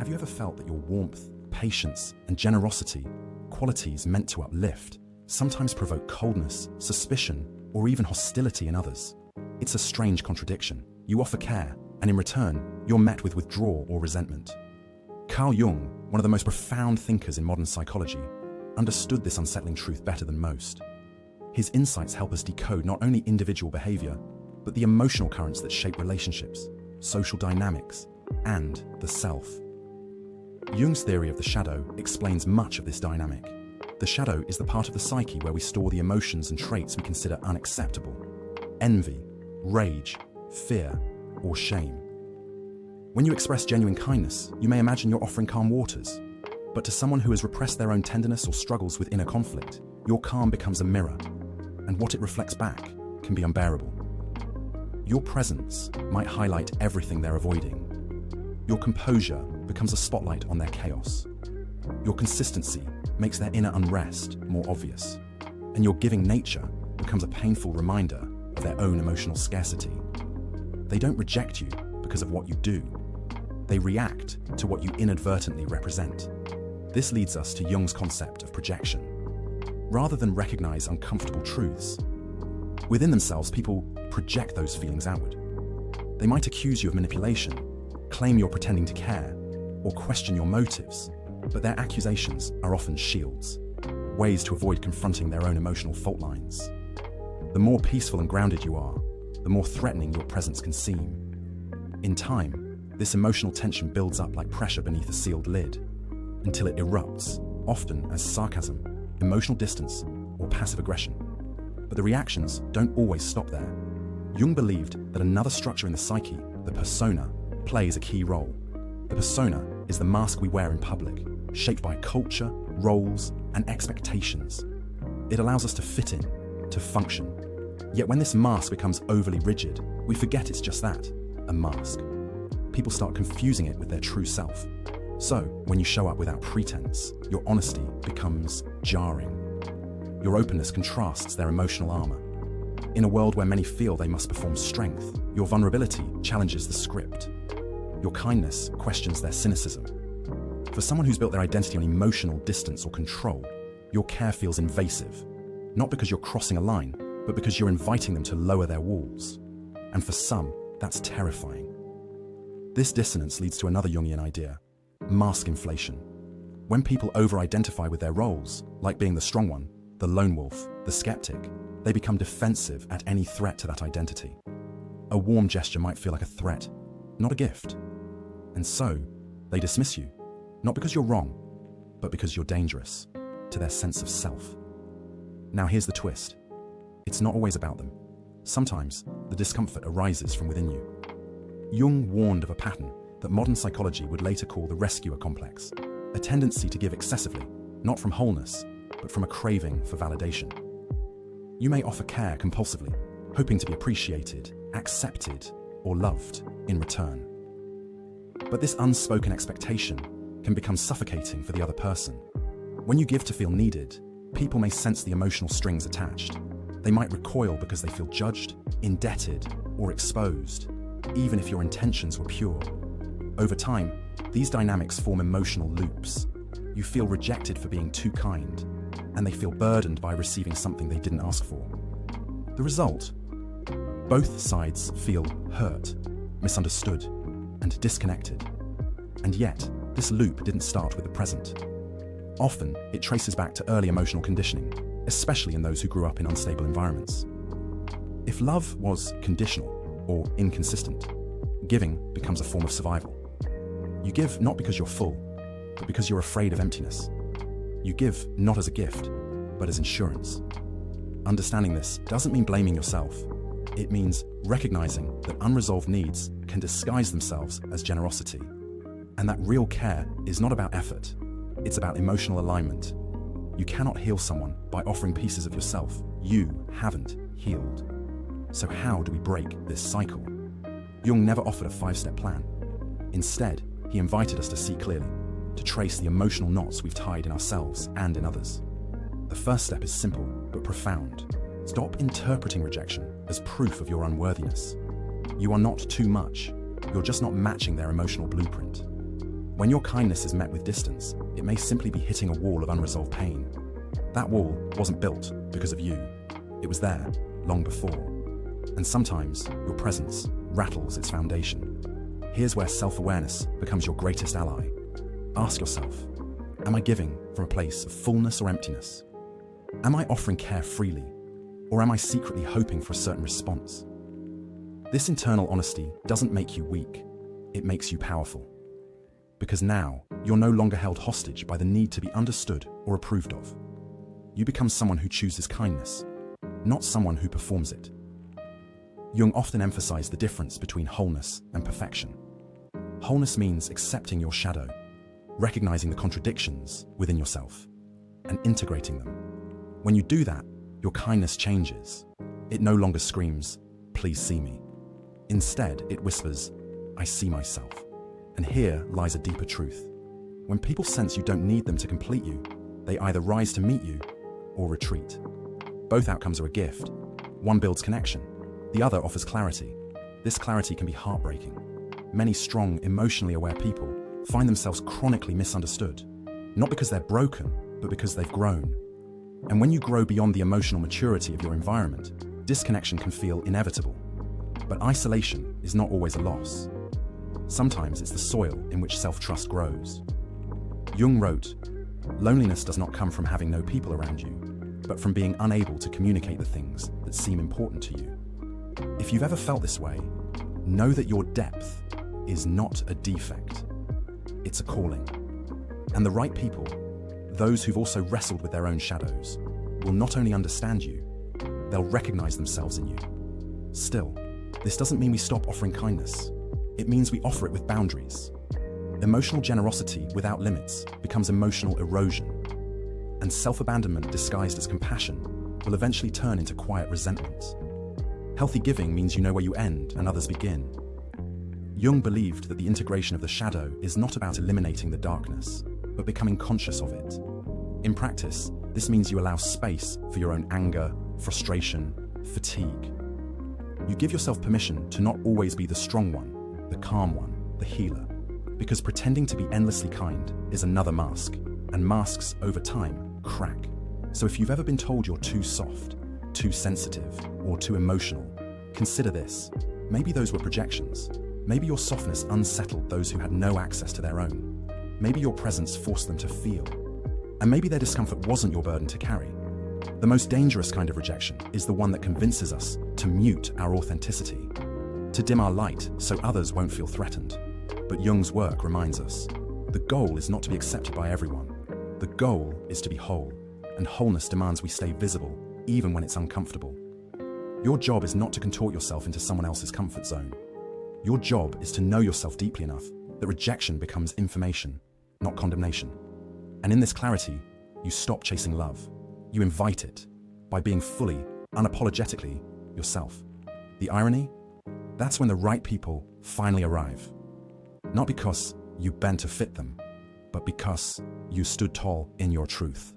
Have you ever felt that your warmth, patience, and generosity, qualities meant to uplift, sometimes provoke coldness, suspicion, or even hostility in others? It's a strange contradiction. You offer care, and in return, you're met with withdrawal or resentment. Carl Jung, one of the most profound thinkers in modern psychology, understood this unsettling truth better than most. His insights help us decode not only individual behavior, but the emotional currents that shape relationships, social dynamics, and the self. Jung's theory of the shadow explains much of this dynamic. The shadow is the part of the psyche where we store the emotions and traits we consider unacceptable: envy, rage, fear, or shame. When you express genuine kindness, you may imagine you're offering calm waters. But to someone who has repressed their own tenderness or struggles with inner conflict, your calm becomes a mirror, and what it reflects back can be unbearable. Your presence might highlight everything they're avoiding. Your composure becomes a spotlight on their chaos. Your consistency makes their inner unrest more obvious, and your giving nature becomes a painful reminder of their own emotional scarcity. They don't reject you because of what you do. They react to what you inadvertently represent. This leads us to Jung's concept of projection. Rather than recognize uncomfortable truths, within themselves, people project those feelings outward. They might accuse you of manipulation, claim you're pretending to care, or question your motives, but their accusations are often shields, ways to avoid confronting their own emotional fault lines. The more peaceful and grounded you are, the more threatening your presence can seem. In time, this emotional tension builds up like pressure beneath a sealed lid, until it erupts, often as sarcasm, emotional distance, or passive aggression. But the reactions don't always stop there. Jung believed that another structure in the psyche, the persona, plays a key role. The persona is the mask we wear in public, shaped by culture, roles, and expectations. It allows us to fit in, to function. Yet when this mask becomes overly rigid, we forget it's just that, a mask. People start confusing it with their true self. So, when you show up without pretense, your honesty becomes jarring. Your openness contrasts their emotional armor. In a world where many feel they must perform strength, your vulnerability challenges the script. Your kindness questions their cynicism. For someone who's built their identity on emotional distance or control, your care feels invasive, not because you're crossing a line, but because you're inviting them to lower their walls. And for some, that's terrifying. This dissonance leads to another Jungian idea: mask inflation. When people over-identify with their roles, like being the strong one, the lone wolf, the skeptic, they become defensive at any threat to that identity. A warm gesture might feel like a threat, not a gift. And so, they dismiss you, not because you're wrong, but because you're dangerous to their sense of self. Now here's the twist. It's not always about them. Sometimes, the discomfort arises from within you. Jung warned of a pattern that modern psychology would later call the rescuer complex, a tendency to give excessively, not from wholeness, but from a craving for validation. You may offer care compulsively, hoping to be appreciated, accepted, or loved in return. But this unspoken expectation can become suffocating for the other person. When you give to feel needed, people may sense the emotional strings attached. They might recoil because they feel judged, indebted, or exposed, even if your intentions were pure. Over time, these dynamics form emotional loops. You feel rejected for being too kind, and they feel burdened by receiving something they didn't ask for. The result? Both sides feel hurt, misunderstood, and disconnected. And yet, this loop didn't start with the present. Often, it traces back to early emotional conditioning, especially in those who grew up in unstable environments. If love was conditional or inconsistent, giving becomes a form of survival. You give not because you're full, but because you're afraid of emptiness. You give not as a gift, but as insurance. Understanding this doesn't mean blaming yourself. It means recognizing that unresolved needs can disguise themselves as generosity, and that real care is not about effort, it's about emotional alignment. You cannot heal someone by offering pieces of yourself you haven't healed. So how do we break this cycle? Jung never offered a 5-step plan. Instead, he invited us to see clearly, to trace the emotional knots we've tied in ourselves and in others. The first step is simple, but profound. Stop interpreting rejection as proof of your unworthiness. You are not too much. You're just not matching their emotional blueprint. When your kindness is met with distance, it may simply be hitting a wall of unresolved pain. That wall wasn't built because of you. It was there long before. And sometimes your presence rattles its foundation. Here's where self-awareness becomes your greatest ally. Ask yourself, am I giving from a place of fullness or emptiness? Am I offering care freely, or am I secretly hoping for a certain response? This internal honesty doesn't make you weak, it makes you powerful. Because now, you're no longer held hostage by the need to be understood or approved of. You become someone who chooses kindness, not someone who performs it. Jung often emphasized the difference between wholeness and perfection. Wholeness means accepting your shadow, recognizing the contradictions within yourself, and integrating them. When you do that, your kindness changes. It no longer screams, "Please see me." Instead, it whispers, "I see myself." And here lies a deeper truth. When people sense you don't need them to complete you, they either rise to meet you or retreat. Both outcomes are a gift. One builds connection, the other offers clarity. This clarity can be heartbreaking. Many strong, emotionally aware people find themselves chronically misunderstood, not because they're broken, but because they've grown. And when you grow beyond the emotional maturity of your environment, disconnection can feel inevitable. But isolation is not always a loss. Sometimes it's the soil in which self-trust grows. Jung wrote, "Loneliness does not come from having no people around you, but from being unable to communicate the things that seem important to you." If you've ever felt this way, know that your depth is not a defect. It's a calling. And the right people, those who've also wrestled with their own shadows, will not only understand you, they'll recognize themselves in you. Still, this doesn't mean we stop offering kindness. It means we offer it with boundaries. Emotional generosity without limits becomes emotional erosion, and self-abandonment disguised as compassion will eventually turn into quiet resentment. Healthy giving means you know where you end and others begin. Jung believed that the integration of the shadow is not about eliminating the darkness, but becoming conscious of it. In practice, this means you allow space for your own anger, frustration, fatigue. You give yourself permission to not always be the strong one, the calm one, the healer, because pretending to be endlessly kind is another mask, and masks over time crack. So if you've ever been told you're too soft, too sensitive, or too emotional, consider this. Maybe those were projections. Maybe your softness unsettled those who had no access to their own. Maybe your presence forced them to feel. And maybe their discomfort wasn't your burden to carry. The most dangerous kind of rejection is the one that convinces us to mute our authenticity, to dim our light so others won't feel threatened. But Jung's work reminds us, the goal is not to be accepted by everyone. The goal is to be whole, and wholeness demands we stay visible, even when it's uncomfortable. Your job is not to contort yourself into someone else's comfort zone. Your job is to know yourself deeply enough that rejection becomes information, not condemnation. And in this clarity, you stop chasing love. You invite it by being fully, unapologetically yourself. The irony? That's when the right people finally arrive. Not because you bend to fit them, but because you stood tall in your truth.